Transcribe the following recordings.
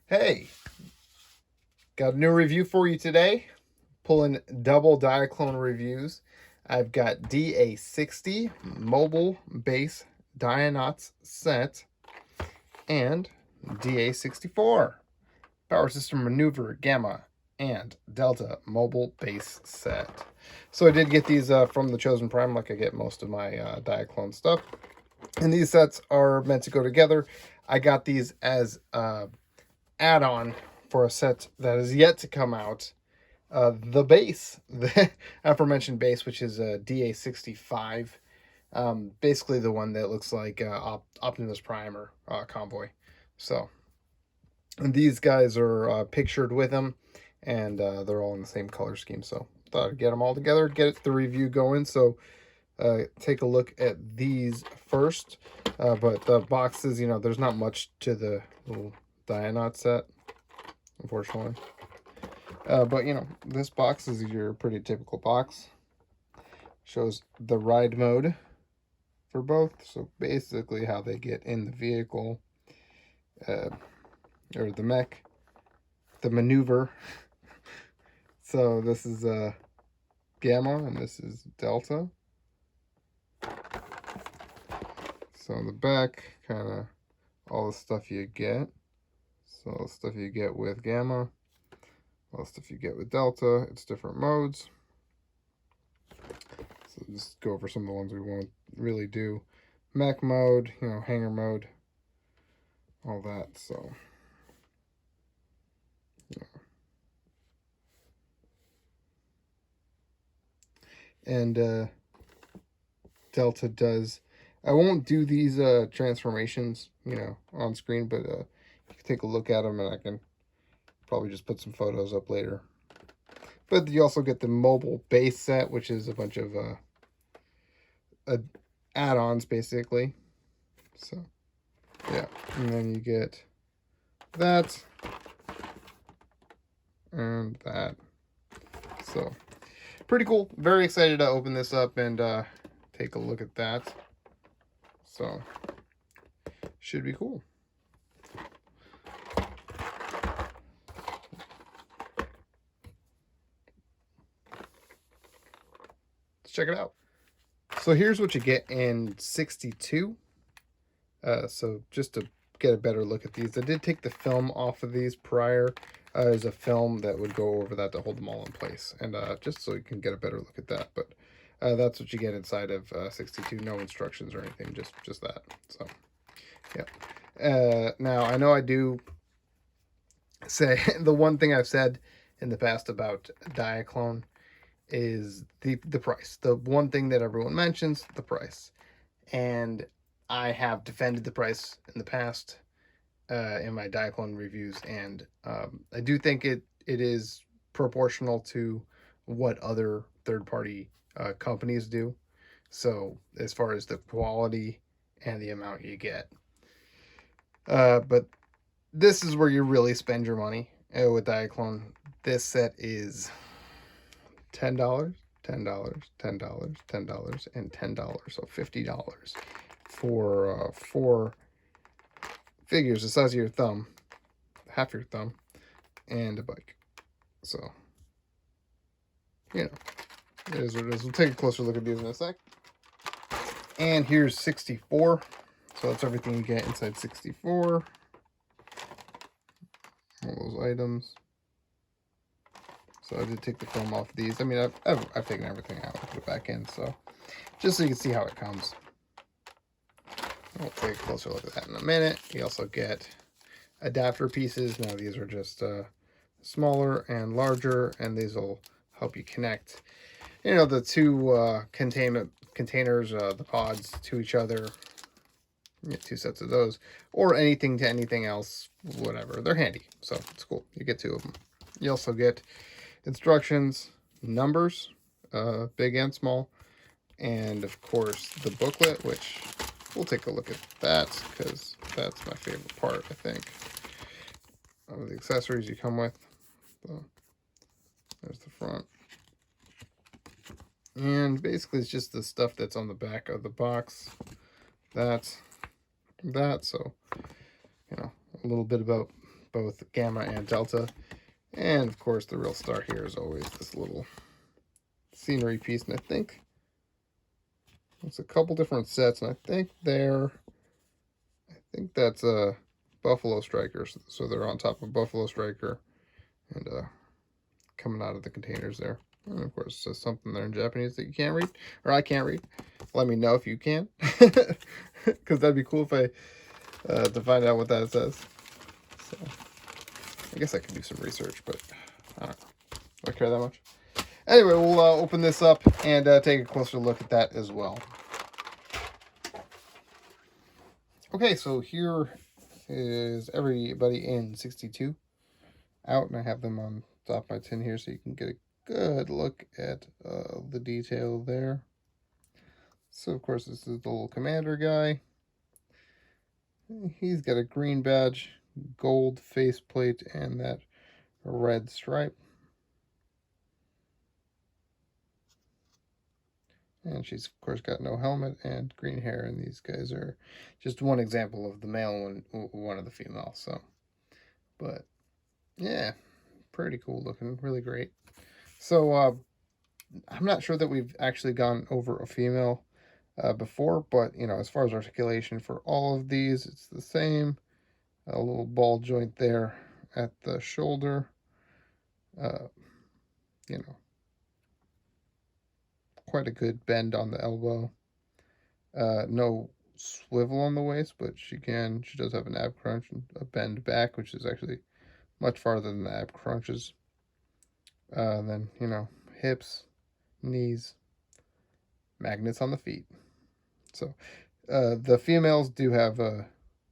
Hey, got a new review for you today. Pulling double Diaclone reviews. I've got DA-60 mobile base Dianauts set and DA-64 power system maneuver gamma and delta mobile base set. So I did get these from the Chosen Prime, like I get most of my Diaclone stuff. And these sets are meant to go together. I got these as add-on for a set that is yet to come out. The base, the aforementioned base, which is a DA-65, basically the one that looks like Optimus Prime or Convoy. So, and these guys are pictured with them, and they're all in the same color scheme. So, thought I'd get them all together, get the review going. So, take a look at these first. But the boxes, there's not much to the little Dianaut set, unfortunately. But, this box is your pretty typical box. Shows the ride mode for both. So basically how they get in the vehicle, or the mech, the maneuver. So this is Gamma and this is Delta. So in the back, kind of all the stuff you get. So all the stuff you get with Gamma, all the stuff you get with Delta. It's different modes. So just go over some of the ones we won't really do. Mech mode, hangar mode, all that. So and Delta does. I won't do these transformations, on screen, but you can take a look at them, and I can probably just put some photos up later. But you also get the mobile base set, which is a bunch of add-ons, basically. So, yeah. And then you get that and that. So, pretty cool. Very excited to open this up and take a look at that. So, should be cool. Let's check it out. So here's what you get in 62. So just to get a better look at these, I did take the film off of these prior. There's a film that would go over that to hold them all in place, and just so you can get a better look at that. But that's what you get inside of 62. No instructions or anything, just that. So yeah. Now I know I do say the one thing I've said in the past about Diaclone is the price. The one thing that everyone mentions, the price. And I have defended the price in the past in my Diaclone reviews, and I do think it is proportional to what other third-party companies do. So as far as the quality and the amount you get. But this is where you really spend your money with Diaclone. This set is $10, $10, $10, $10, and $10. So $50 for 4 figures the size of your thumb, half your thumb, and a bike. So, it is what it is. We'll take a closer look at these in a sec. And here's 64. So that's everything you get inside 64. All those items. So I did take the film off these. I mean, I've taken everything out and put it back in. So just so you can see how it comes. We'll take a closer look at that in a minute. You also get adapter pieces. Now these are just smaller and larger, and these will help you connect, the two containers, the pods to each other. You get 2 sets of those, or anything to anything else, whatever. They're handy, so it's cool. You get 2 of them. You also get instructions, numbers, big and small, and of course the booklet, which we'll take a look at that because that's my favorite part, I think, of the accessories you come with. So there's the front. And basically it's just the stuff that's on the back of the box. That. So, a little bit about both Gamma and Delta. And of course, the real star here is always this little scenery piece. And I think it's a couple different sets, and I think that's a Buffalo Striker. So they're on top of Buffalo Striker and coming out of the containers there. And of course, it says something there in Japanese that you can't read, or I can't read. Let me know if you can, because that'd be cool if I to find out what that says. So I guess I could do some research, but I don't know. Do I care that much? Anyway, we'll open this up and take a closer look at that as well. Okay, so here is everybody in 62 out, and I have them on top of my tin here so you can get a good look at the detail there. So, of course, this is the little commander guy. He's got a green badge, gold faceplate, and that red stripe. And she's, of course, got no helmet and green hair, and these guys are just one example of the male and one of the female. So, but, yeah, pretty cool looking, really great. So, I'm not sure that we've actually gone over a female before, but, you know, as far as articulation for all of these, it's the same. A little ball joint there at the shoulder. You know, quite a good bend on the elbow. No swivel on the waist, but she does have an ab crunch and a bend back, which is actually much farther than the ab crunches. Then, you know, hips, knees, magnets on the feet. So the females do have a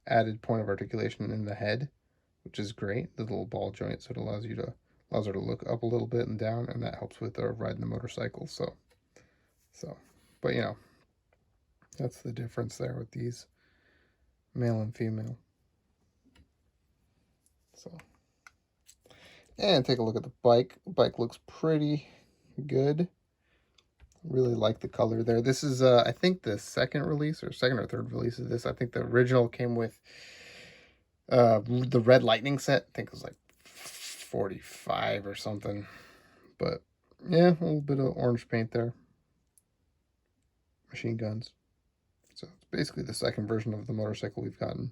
added point of articulation in the head, which is great. The little ball joint, so it allows her to look up a little bit and down, and that helps with riding the motorcycle. So, but you know, that's the difference there with these male and female. So, and take a look at the bike. The bike looks pretty good. Really like the color there. This is, I think, the second or third release of this. I think the original came with the Red Lightning set. I think it was like 45 or something. But yeah, a little bit of orange paint there. Machine guns. So it's basically the second version of the motorcycle we've gotten.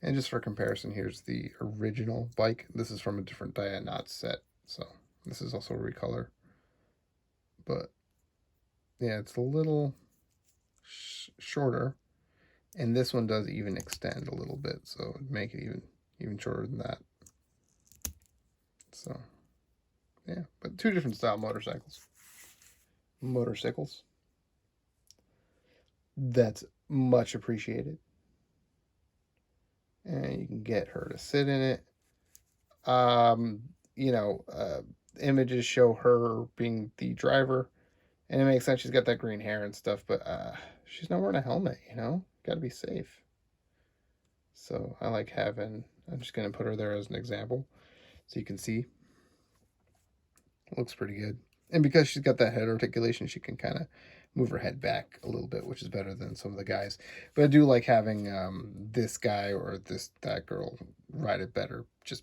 And just for comparison, here's the original bike. This is from a different Dianauts set. So this is also a recolor. But yeah, it's a little shorter, and this one does even extend a little bit, so it'd make it even shorter than that. So yeah, but two different style motorcycles. That's much appreciated. And you can get her to sit in it. You know, images show her being the driver. And it makes sense. She's got that green hair and stuff, but she's not wearing a helmet, you know? Got to be safe. So I like I'm just going to put her there as an example so you can see. It looks pretty good. And because she's got that head articulation, she can kind of move her head back a little bit, which is better than some of the guys. But I do like having this guy or that girl ride it better, just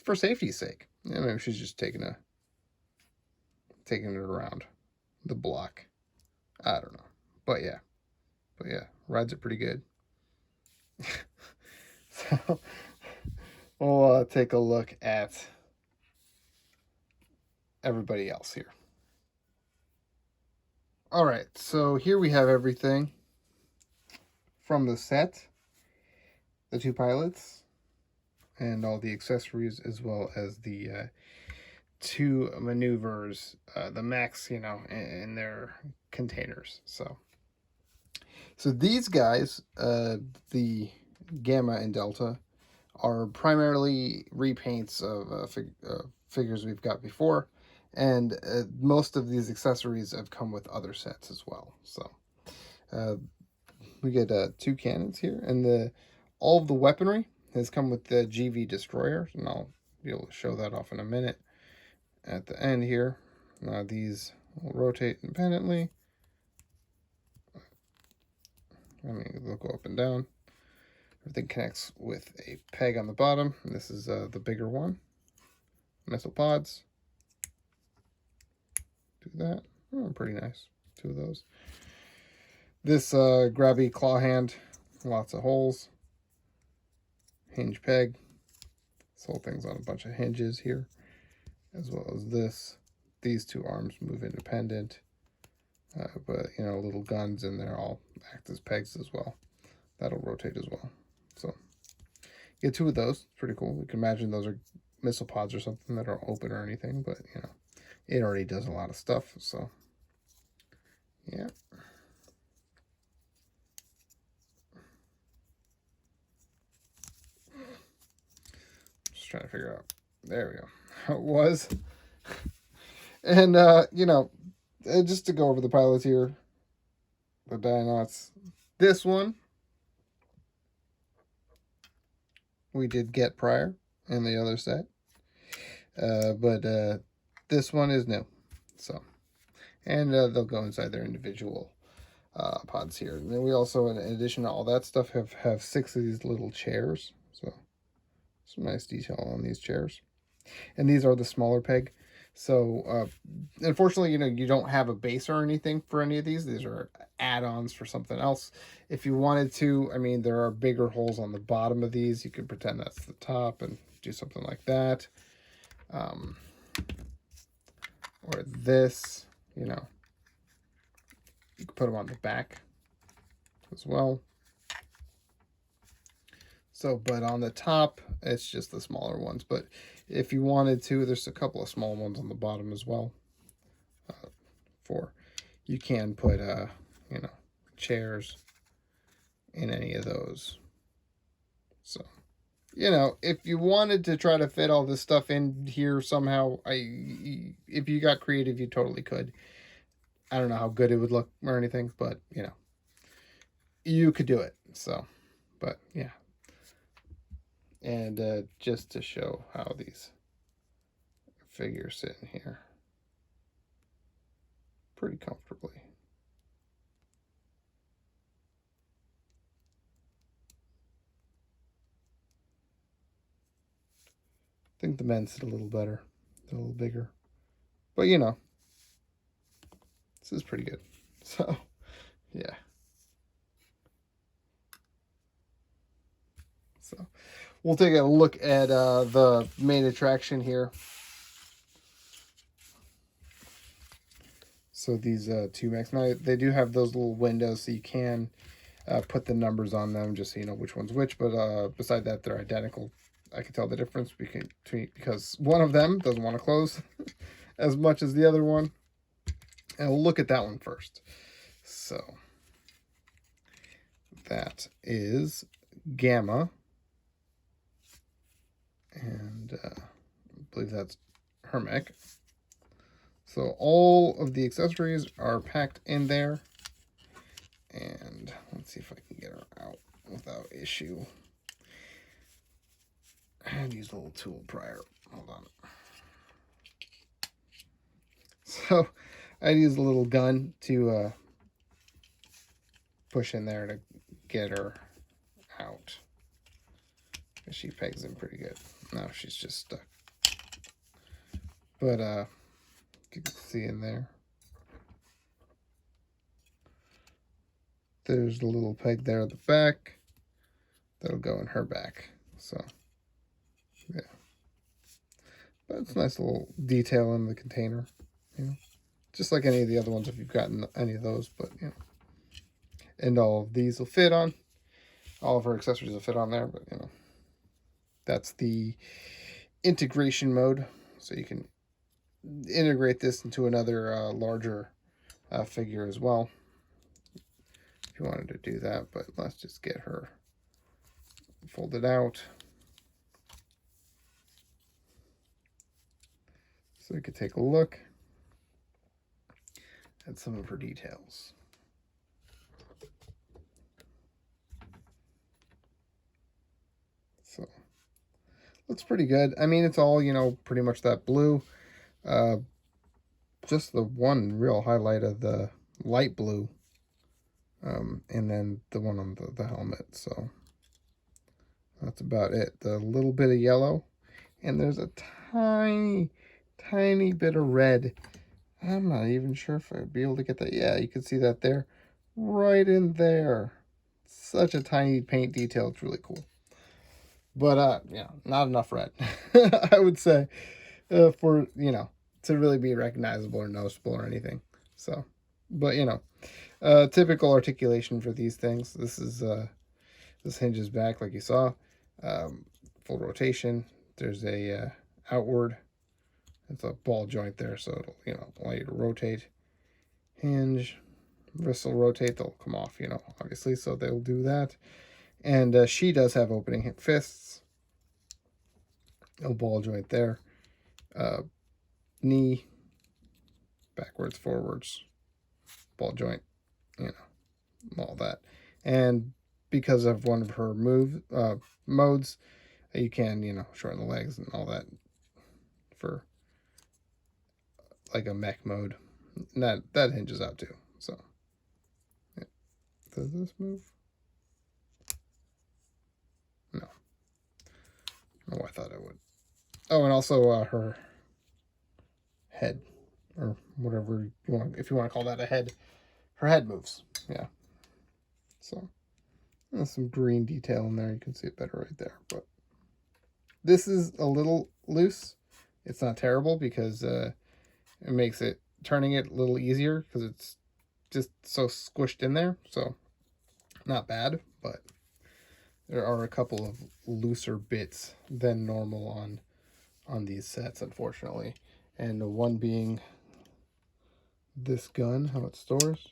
for safety's sake. Yeah, maybe she's just taking it around the block. I don't know. But yeah, rides it pretty good. So we'll take a look at everybody else here. All right, so here we have everything from the set, the two pilots, and all the accessories, as well as the two maneuvers, the mechs, you know, in their containers. So these guys, the Gamma and Delta, are primarily repaints of figures we've got before, and most of these accessories have come with other sets as well. So we get two cannons here, and all of the weaponry has come with the GV destroyer, and I'll be able to show that off in a minute. At the end here, now these will rotate independently. I mean, they'll go up and down, Everything connects with a peg on the bottom. This is the bigger one. Missile pods. Do that. Oh, pretty nice. 2 of those. This grabby claw hand. Lots of holes. Hinge peg. This whole thing's on a bunch of hinges here. As well as this. These 2 arms move independent. But, you know, little guns in there all act as pegs as well. That'll rotate as well. So, get 2 of those. Pretty cool. You can imagine those are missile pods or something that aren't open or anything. But, you know, it already does a lot of stuff. So, yeah. Just trying to figure out. There we go. How it was. And, you know, just to go over the pilots here, the Dianauts. This one we did get prior in the other set, but this one is new. So, and they'll go inside their individual pods here. And then we also, in addition to all that stuff, have 6 of these little chairs. So, some nice detail on these chairs. And these are the smaller peg. So, unfortunately, you know, you don't have a base or anything for any of these. These are add-ons for something else. If you wanted to, I mean, there are bigger holes on the bottom of these. You could pretend that's the top and do something like that. Or this, you know, you could put them on the back as well. So, but on the top, it's just the smaller ones. But if you wanted to, there's a couple of small ones on the bottom as well. You can put, you know, chairs in any of those. So, you know, if you wanted to try to fit all this stuff in here somehow, if you got creative, you totally could. I don't know how good it would look or anything, but, you know, you could do it. So, but, yeah. And just to show how these figures sit in here pretty comfortably. I think the men sit a little better. They're a little bigger. But, you know, this is pretty good. So, yeah. So, we'll take a look at the main attraction here. So these 2 max, now they do have those little windows so you can put the numbers on them just so you know which one's which. But beside that, they're identical. I can tell the difference because one of them doesn't want to close as much as the other one. And we'll look at that one first. So that is Gamma. And I believe that's her mech. So all of the accessories are packed in there. And let's see if I can get her out without issue. And use a little tool prior. Hold on. So I use a little gun to push in there to get her out. She pegs in pretty good. Now she's just stuck. But you can see in there. There's the little peg there at the back. That'll go in her back. So, yeah. But it's a nice little detail in the container. You know, just like any of the other ones if you've gotten any of those. But, you know. And all of these will fit on. All of her accessories will fit on there. But, you know. That's the integration mode. So you can integrate this into another larger figure as well. If you wanted to do that, but let's just get her folded out. So we could take a look at some of her details. So, looks pretty good. I mean, it's all, you know, pretty much that blue. Just the one real highlight of the light blue. And then the one on the helmet. So, That's about it. The little bit of yellow, and there's a tiny, tiny bit of red. I'm not even sure if I'd be able to get that. Yeah, you can see that there, right in there. Such a tiny paint detail. It's really cool. But, yeah, not enough red, I would say, for, to really be recognizable or noticeable or anything. So, but, typical articulation for these things. This is, this hinges back like you saw. Full rotation. There's a outward. It's a ball joint there, so it'll, allow you to rotate. Hinge. Wrists will rotate. They'll come off, obviously, so they'll do that. And she does have opening fists. No ball joint there. Knee. Backwards, forwards. Ball joint. All that. And because of one of her modes, you can, shorten the legs and all that for like a mech mode. And that hinges out too. So, yeah. Does this move? No. Oh, I thought it would. Oh, and also her head, or whatever you want, if you want to call that a head. Her head moves. Yeah. So, there's some green detail in there. You can see it better right there. But this is a little loose. It's not terrible because it makes it turning it a little easier because it's just so squished in there. So, not bad, but there are a couple of looser bits than normal on these sets, unfortunately. And the one being this gun, how it stores.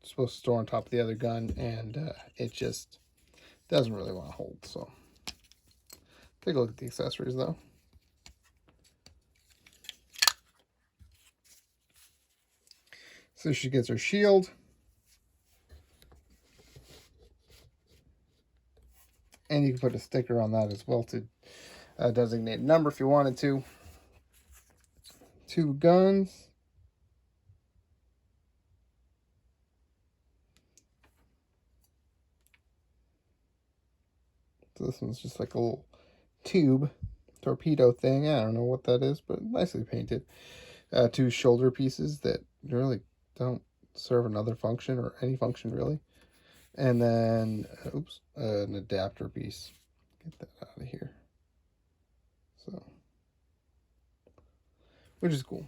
It's supposed to store on top of the other gun, and it just doesn't really want to hold. So take a look at the accessories, though. So she gets her shield. And you can put a sticker on that as well to designate a number if you wanted to. 2 guns. So this one's just like a little tube torpedo thing. I don't know what that is, but nicely painted. 2 shoulder pieces that really don't serve another function or any function really. And then, an adapter piece. Get that out of here. So, which is cool.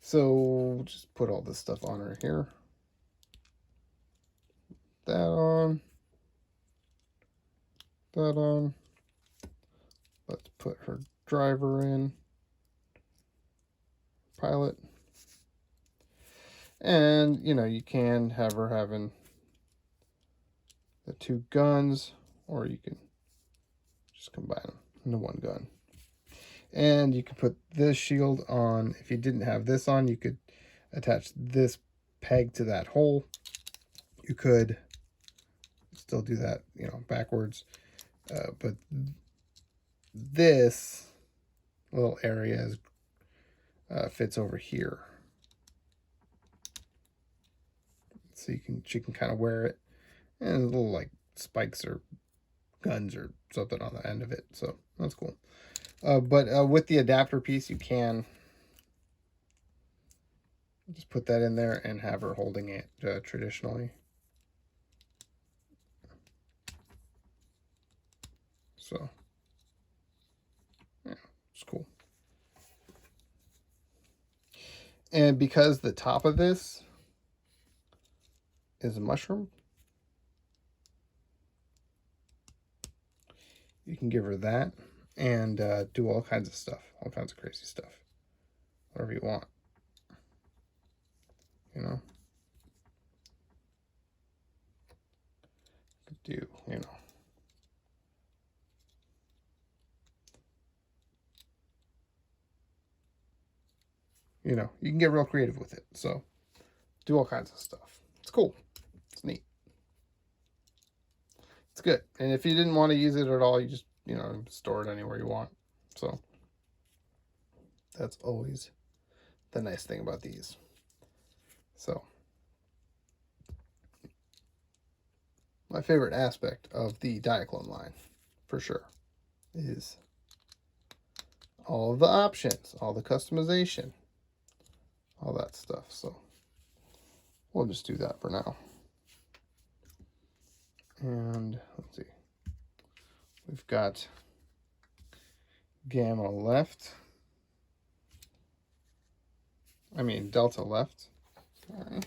So, just put all this stuff on her here. That on. That on. Let's put her driver in. Pilot. And, you can have her having the 2 guns, or you can just combine them into 1 gun. And you can put this shield on. If you didn't have this on, you could attach this peg to that hole. You could still do that, backwards. But this little area fits over here. So she can kind of wear it. And little like spikes or guns or something on the end of it. So that's cool. But with the adapter piece, you can just put that in there and have her holding it traditionally. So, yeah, it's cool. And because the top of this is a mushroom, you can give her that and do all kinds of stuff, all kinds of crazy stuff, whatever you want, do, you can get real creative with it. So do all kinds of stuff. It's cool. It's neat. It's good. And if you didn't want to use it at all, you just, store it anywhere you want. So that's always the nice thing about these. So my favorite aspect of the Diaclone line, for sure, is all of the options, all the customization, all that stuff. So we'll just do that for now. And let's see, we've got Gamma left. I mean, Delta left. All right.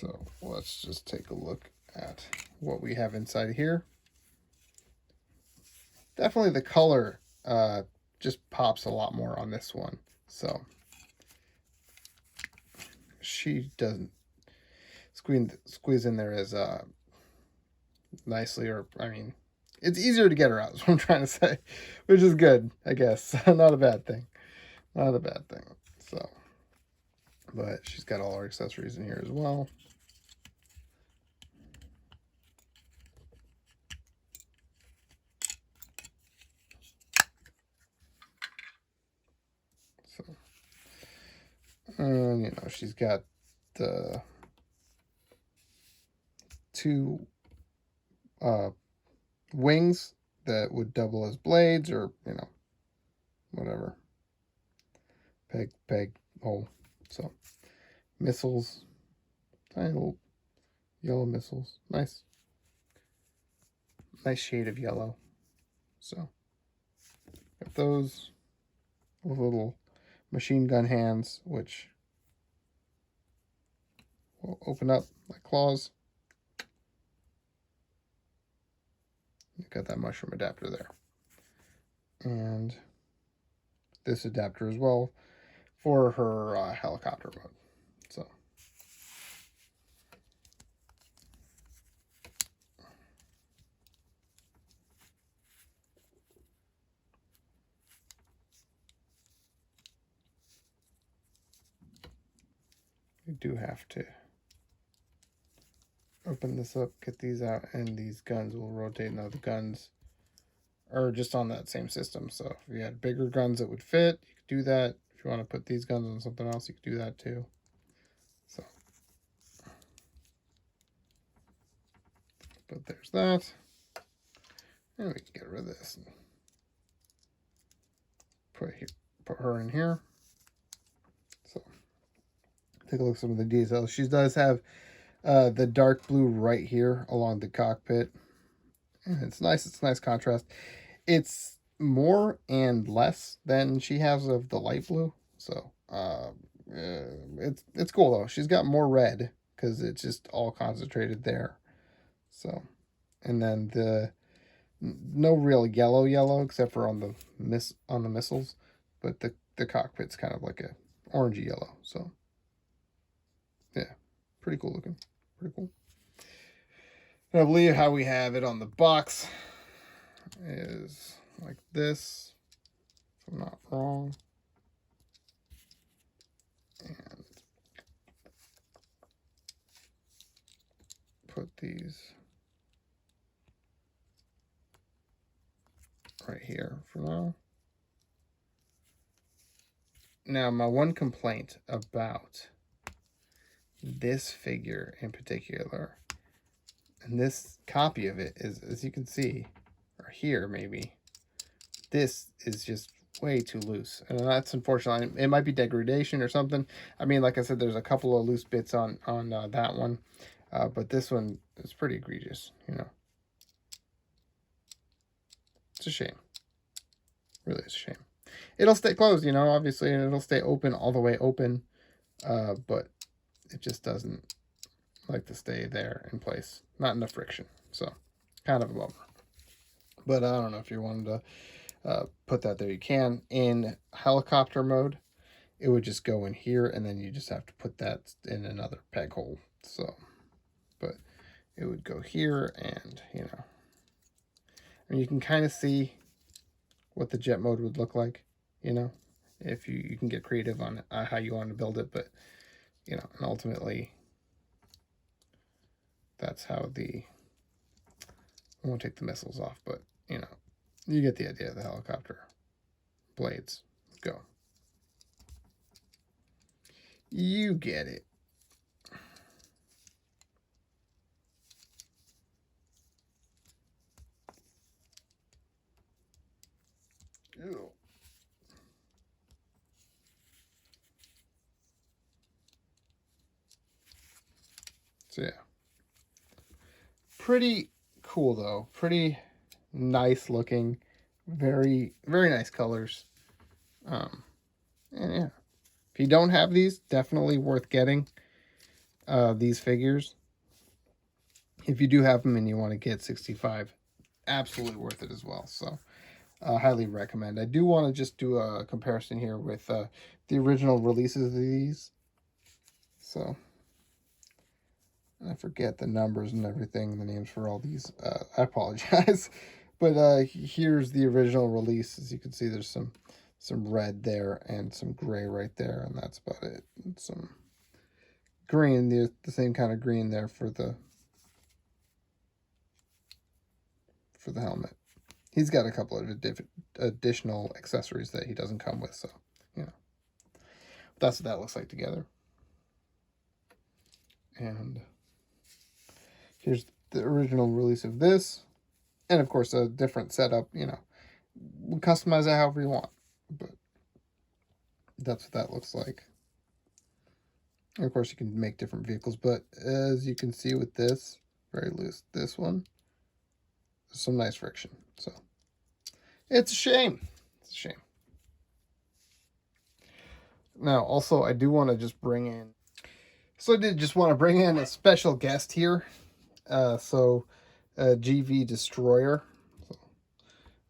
So let's just take a look at what we have inside here. Definitely the color just pops a lot more on this one. So she doesn't squeeze in there as nicely, or I mean, it's easier to get her out is what I'm trying to say, which is good, I guess. Not a bad thing. Not a bad thing. So, but she's got all her accessories in here as well. So, and you know, she's got the two wings that would double as blades, or you know, whatever. Peg, hole. So missiles, tiny little yellow missiles. Nice shade of yellow. So got those with little machine gun hands, which will open up like claws. You've got that mushroom adapter there. And this adapter as well for her helicopter mode. So you do have to open this up, get these out, and these guns will rotate. Now the guns are just on that same system. So if you had bigger guns that would fit, you could do that. If you want to put these guns on something else, you could do that too. So, but there's that. And we can get rid of this and put her in here. So take a look at some of the details. She does have the dark blue right here along the cockpit. And it's nice. It's a nice contrast. It's more and less than she has of the light blue. So it's cool though. She's got more red because it's just all concentrated there. So, and then the no real yellow except for on the missiles, but the cockpit's kind of like a orangey yellow. So yeah, pretty cool looking. Pretty cool. And I believe how we have it on the box is like this, if I'm not wrong. And put these right here for now. Now, my one complaint about this figure in particular, and this copy of it, is, as you can see, or here maybe, this is just way too loose, and that's unfortunate. It might be degradation or something. I mean, like I said, there's a couple of loose bits on that one, but this one is pretty egregious, you know. It's a shame. Really, it's a shame. It'll stay closed, you know, obviously, and it'll stay open all the way open, but it just doesn't like to stay there in place. Not enough friction, so kind of a bummer. But I don't know if you wanted to put that there. You can. In helicopter mode, it would just go in here, and then you just have to put that in another peg hole. So, but it would go here, and, you know, I mean, you can kind of see what the jet mode would look like, you know, if you can get creative on how you want to build it. But, you know, and ultimately, that's how I won't take the missiles off, but, you know, you get the idea of the helicopter blades go. You get it. Ew. So yeah, pretty cool though. Pretty nice looking, very nice colors. And yeah, if you don't have these, definitely worth getting these figures. If you do have them and you want to get 65, absolutely worth it as well. So highly recommend. I do want to just do a comparison here with the original releases of these. So I forget the numbers and everything, the names for all these. I apologize. But here's the original release. As you can see, there's some red there and some gray right there, and that's about it. And some green, the same kind of green there for the helmet. He's got a couple of additional accessories that he doesn't come with, so you know. That's what that looks like together. And here's the original release of this. And of course, a different setup, you know. Customize it however you want. But that's what that looks like. And of course, you can make different vehicles. But as you can see with this, very loose. This one, some nice friction. So it's a shame. It's a shame. Now, also, I do want to just bring in... So I did just want to bring in a special guest here. GV Destroyer. So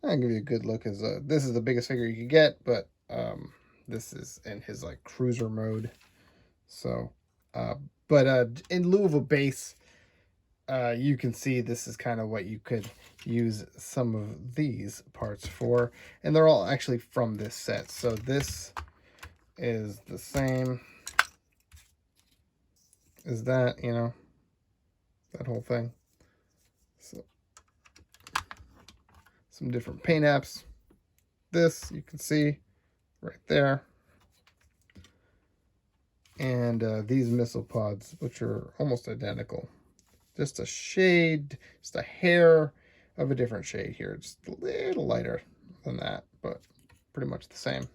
I'll give you a good look. As this is the biggest figure you can get, but this is in his like cruiser mode. So, in lieu of a base, you can see this is kind of what you could use some of these parts for, and they're all actually from this set. So this is the same as that, you know, that whole thing. So some different paint apps. This you can see right there. And these missile pods, which are almost identical. Just a shade, just a hair of a different shade here. Just a little lighter than that, but pretty much the same.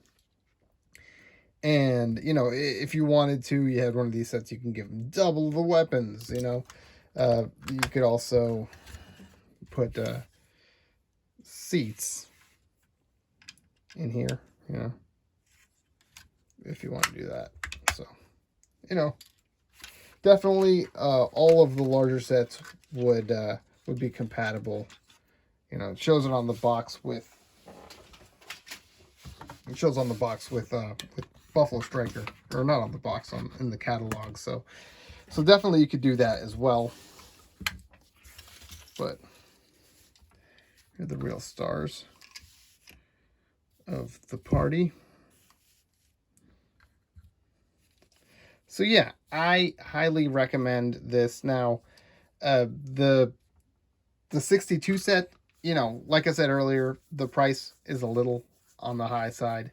And, you know, if you wanted to, you had one of these sets, you can give them double the weapons, you know. You could also put seats in here, you know, if you want to do that. So, you know, definitely all of the larger sets would be compatible. You know, it shows it on the box with Buffalo Striker, or not on the box, in the catalog. So definitely you could do that as well. But here are the real stars of the party. So yeah, I highly recommend this. Now, the 62 set, you know, like I said earlier, the price is a little on the high side.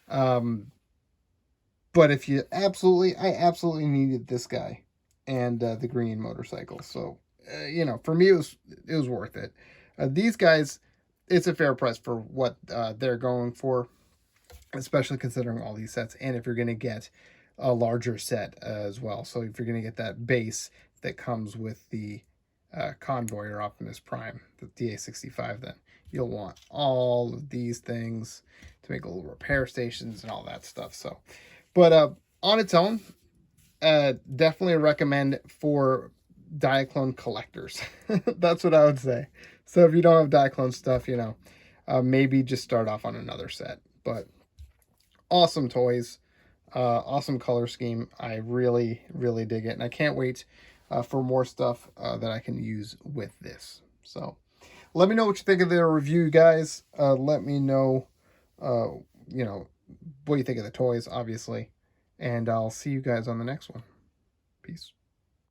But if you I absolutely needed this guy and the green motorcycle. So, you know, for me, it was worth it. These guys, it's a fair price for what they're going for, especially considering all these sets. And if you're going to get a larger set as well. So if you're going to get that base that comes with the Convoy or Optimus Prime, the DA-65, then you'll want all of these things to make little repair stations and all that stuff. So, but on its own, definitely recommend for Diaclone collectors. That's what I would say. So if you don't have Diaclone stuff, you know, maybe just start off on another set. But awesome toys. Awesome color scheme. I really dig it, and I can't wait for more stuff that I can use with this. So let me know what you think of the review, guys. Let me know you know, what you think of the toys, obviously, and I'll see you guys on the next one. Peace.